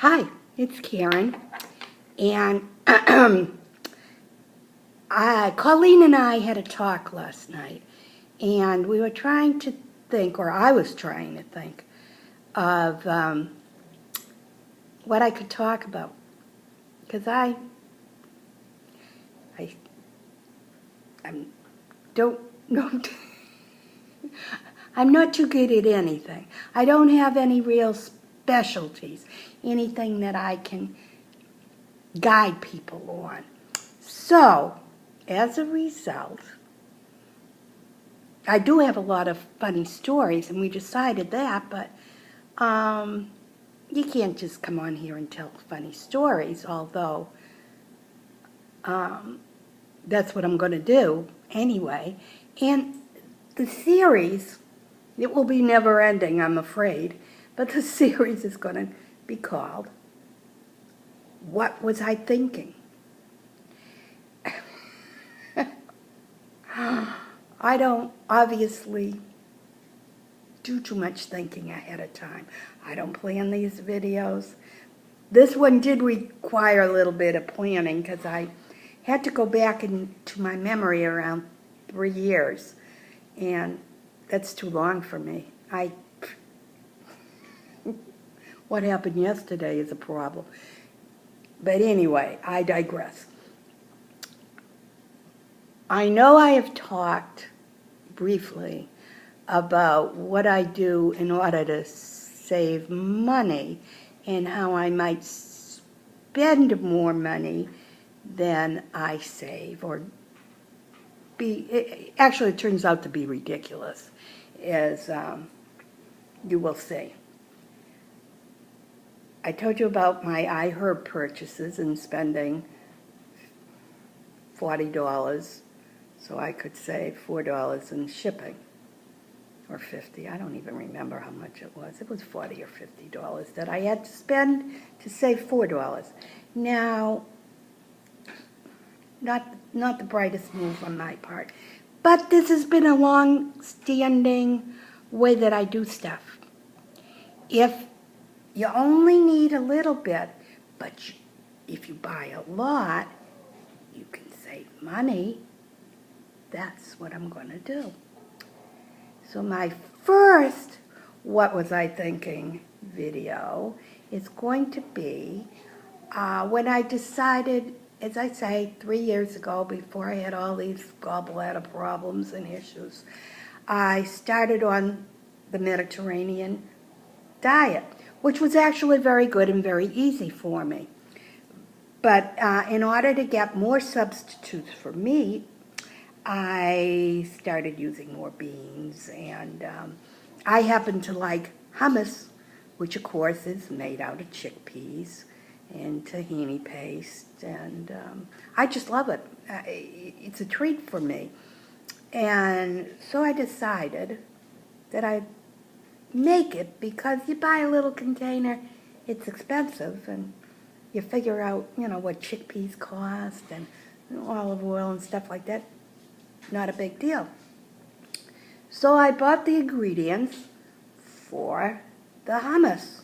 Hi, it's Karen, and Colleen and I had a talk last night, and we were trying to think, or I was trying to think, of what I could talk about, because I don't know. I'm not too good at anything. I don't have any real specialties, anything that I can guide people on. So, as a result, I do have a lot of funny stories, and we decided that, but you can't just come on here and tell funny stories, although that's what I'm going to do anyway. And the series, it will be never ending, I'm afraid, but the series is going to be called What Was I Thinking? I don't obviously do too much thinking ahead of time. I don't plan these videos. This one did require a little bit of planning because I had to go back into my memory around 3 years, and that's too long for me. What happened yesterday is a problem. But anyway, I digress. I know I have talked briefly about what I do in order to save money and how I might spend more money than I save, or actually it turns out to be ridiculous, as you will see. I told you about my iHerb purchases and spending $40 so I could save $4 in shipping, or $50. I don't even remember how much it was. It was $40 or $50 that I had to spend to save $4. Now, not the brightest move on my part, but this has been a long-standing way that I do stuff. If you only need a little bit, but if you buy a lot, you can save money. That's what I'm going to do. So my first What Was I Thinking video is going to be when I decided, as I say, 3 years ago, before I had all these gallbladder problems and issues, I started on the Mediterranean diet, which was actually very good and very easy for me. But in order to get more substitutes for meat, I started using more beans, and I happen to like hummus, which of course is made out of chickpeas and tahini paste, and I just love it. It's a treat for me. And so I decided that I'd make it, because you buy a little container, it's expensive, and you figure out, what chickpeas cost and olive oil and stuff like that. Not a big deal. So I bought the ingredients for the hummus.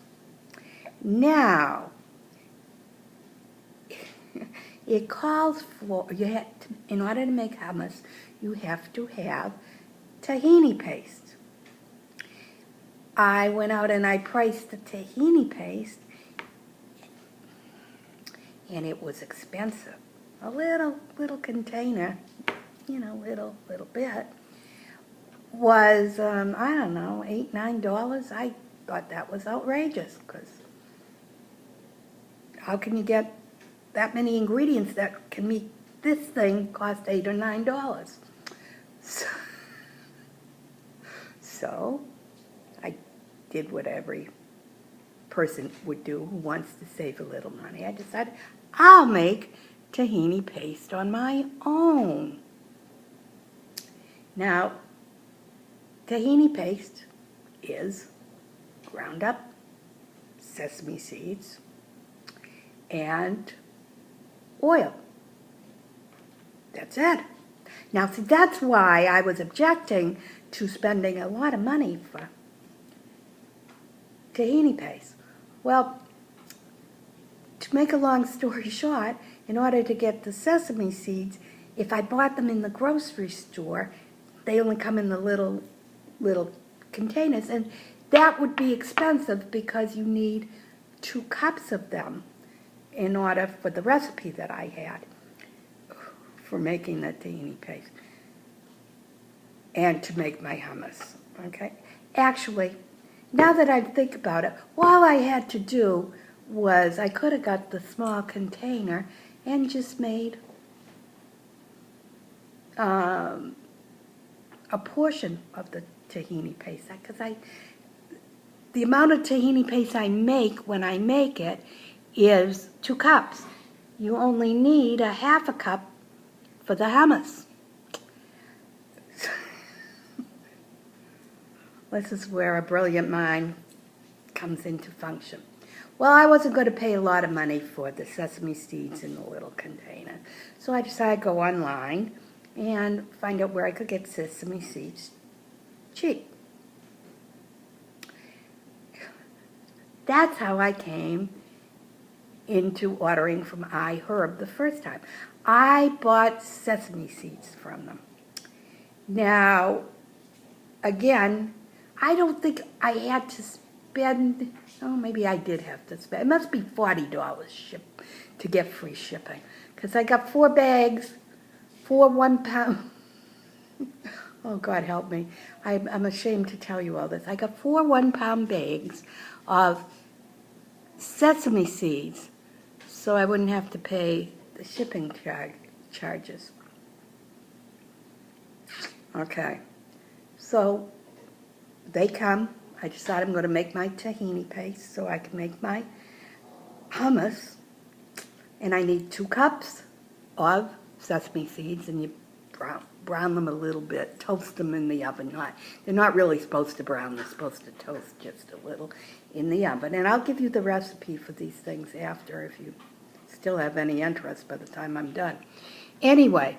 Now, it calls for, in order to make hummus, you have to have tahini paste. I went out and I priced the tahini paste, and it was expensive. A little container, little bit, was, I don't know, $8, $9. I thought that was outrageous, because how can you get that many ingredients that can make this thing cost $8 or $9? So I did what every person would do who wants to save a little money. I decided I'll make tahini paste on my own. Now, tahini paste is ground up sesame seeds and oil. That's it. Now, see, that's why I was objecting to spending a lot of money for tahini paste. Well, to make a long story short, in order to get the sesame seeds, if I bought them in the grocery store, they only come in the little containers, and that would be expensive because you need 2 cups of them in order for the recipe that I had for making the tahini paste and to make my hummus, okay? Actually, now that I think about it, all I had to do was I could have got the small container and just made a portion of the tahini paste, because the amount of tahini paste I make when I make it is 2 cups. You only need a half a cup for the hummus. This is where a brilliant mind comes into function. Well, I wasn't going to pay a lot of money for the sesame seeds in the little container, so I decided to go online and find out where I could get sesame seeds cheap. That's how I came into ordering from iHerb the first time. I bought sesame seeds from them. Now, again, I don't think I had to spend, oh, maybe I did have to spend, it must be $40 to get free shipping, because I got 4 bags for 1 pound. Oh, God help me. I'm ashamed to tell you all this. I got 4 1-pound bags of sesame seeds, so I wouldn't have to pay the shipping charges. Okay, so they come. I decided I'm going to make my tahini paste so I can make my hummus, and I need 2 cups of sesame seeds, and you brown them a little bit, toast them in the oven. They're not really supposed to brown, they're supposed to toast just a little in the oven. And I'll give you the recipe for these things after if you still have any interest by the time I'm done. Anyway,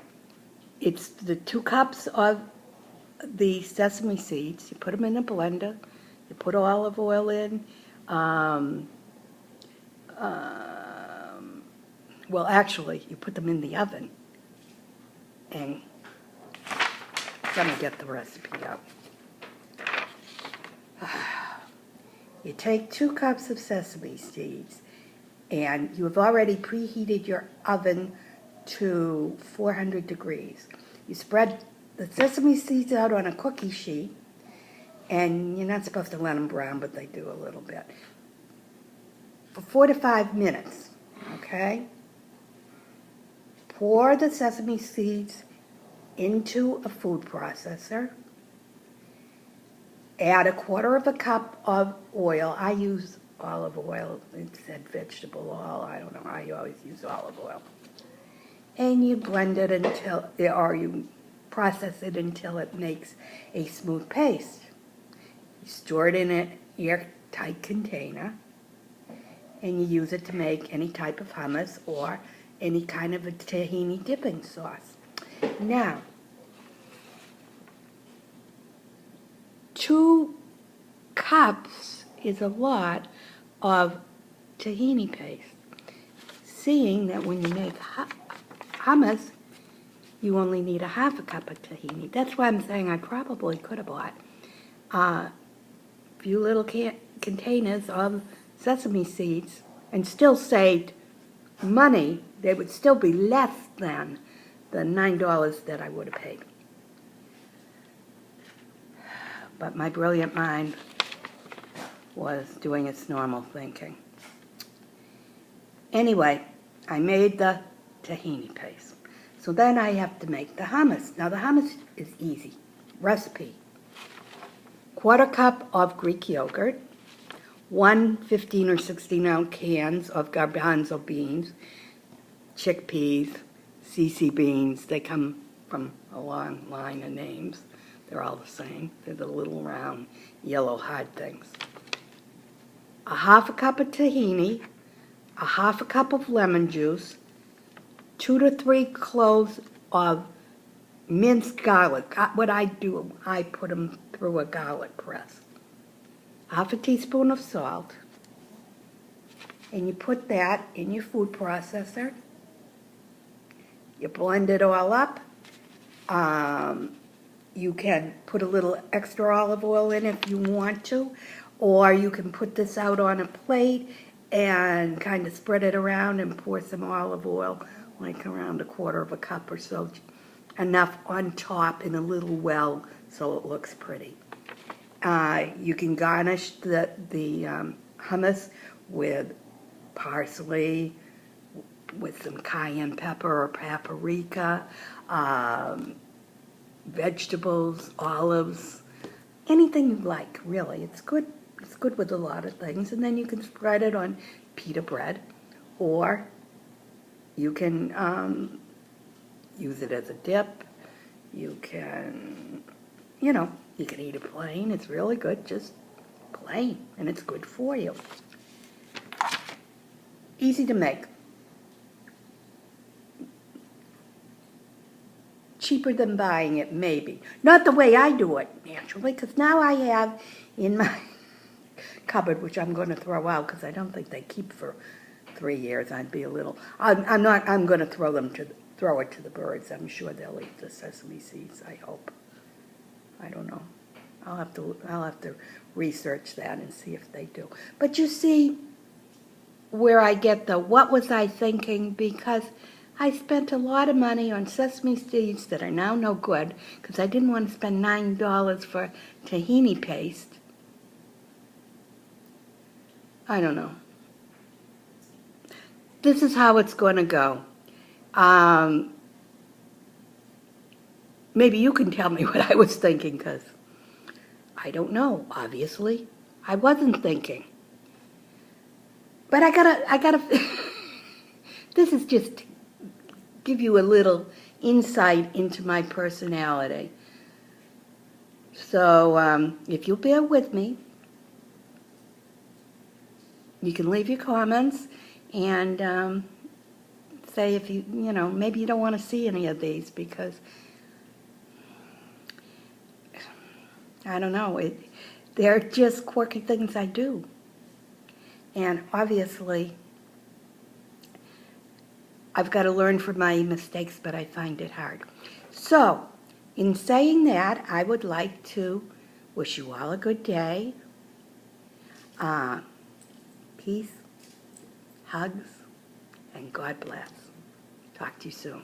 it's the 2 cups of the sesame seeds. You put them in a blender, you put olive oil in, well, actually, you put them in the oven, and let me get the recipe up. You take 2 cups of sesame seeds, and you have already preheated your oven to 400 degrees. You spread the sesame seeds out on a cookie sheet, and you're not supposed to let them brown, but they do a little bit, for 4 to 5 minutes, okay? Pour the sesame seeds into a food processor. Add a 1/4 cup of oil. I use olive oil. It said vegetable oil. I don't know. I always use olive oil. And you blend it until, or you process it until it makes a smooth paste. You store it in an airtight container, and you use it to make any type of hummus or any kind of a tahini dipping sauce. Now, 2 cups is a lot of tahini paste, seeing that when you make hummus, you only need a half a cup of tahini. That's why I'm saying I probably could have bought a few little containers of sesame seeds and still saved money. They would still be less than the $9 that I would have paid. But my brilliant mind was doing its normal thinking. Anyway, I made the tahini paste. So then I have to make the hummus. Now the hummus is easy. Recipe: 1/4 cup of Greek yogurt, 1 15 or 16-ounce cans of garbanzo beans, chickpeas, CC beans. They come from a long line of names. They're all the same. They're the little round yellow hard things. A 1/2 cup of tahini, a 1/2 cup of lemon juice, 2 to 3 cloves of minced garlic. What I do, I put them through a garlic press. 1/2 teaspoon of salt, and you put that in your food processor. You blend it all up. You can put a little extra olive oil in if you want to, or you can put this out on a plate and kind of spread it around and pour some olive oil, like around 1/4 cup or so, enough on top in a little well so it looks pretty. You can garnish the hummus with parsley, with some cayenne pepper or paprika, vegetables, olives, anything you like, really. It's good. It's good with a lot of things. And then you can spread it on pita bread, or you can use it as a dip. You can, you can eat it plain. It's really good, just plain, and it's good for you. Easy to make. Cheaper than buying it, maybe. Not the way I do it, naturally, because now I have in my cupboard, which I'm going to throw out because I don't think they keep for 3 years. I'd be a little. I'm going to throw it to the birds. I'm sure they'll eat the sesame seeds. I hope. I don't know. I'll have to research that and see if they do. But you see where I get the what was I thinking, because I spent a lot of money on sesame seeds that are now no good because I didn't want to spend $9 for tahini paste. I don't know. This is how it's going to go. Maybe you can tell me what I was thinking, because I don't know, obviously. I wasn't thinking. But I gotta, this is just to give you a little insight into my personality. So, if you'll bear with me, you can leave your comments and say if maybe you don't want to see any of these, because I don't know, they're just quirky things I do. And obviously, I've got to learn from my mistakes, but I find it hard. So, in saying that, I would like to wish you all a good day. Peace, hugs, and God bless. Talk to you soon.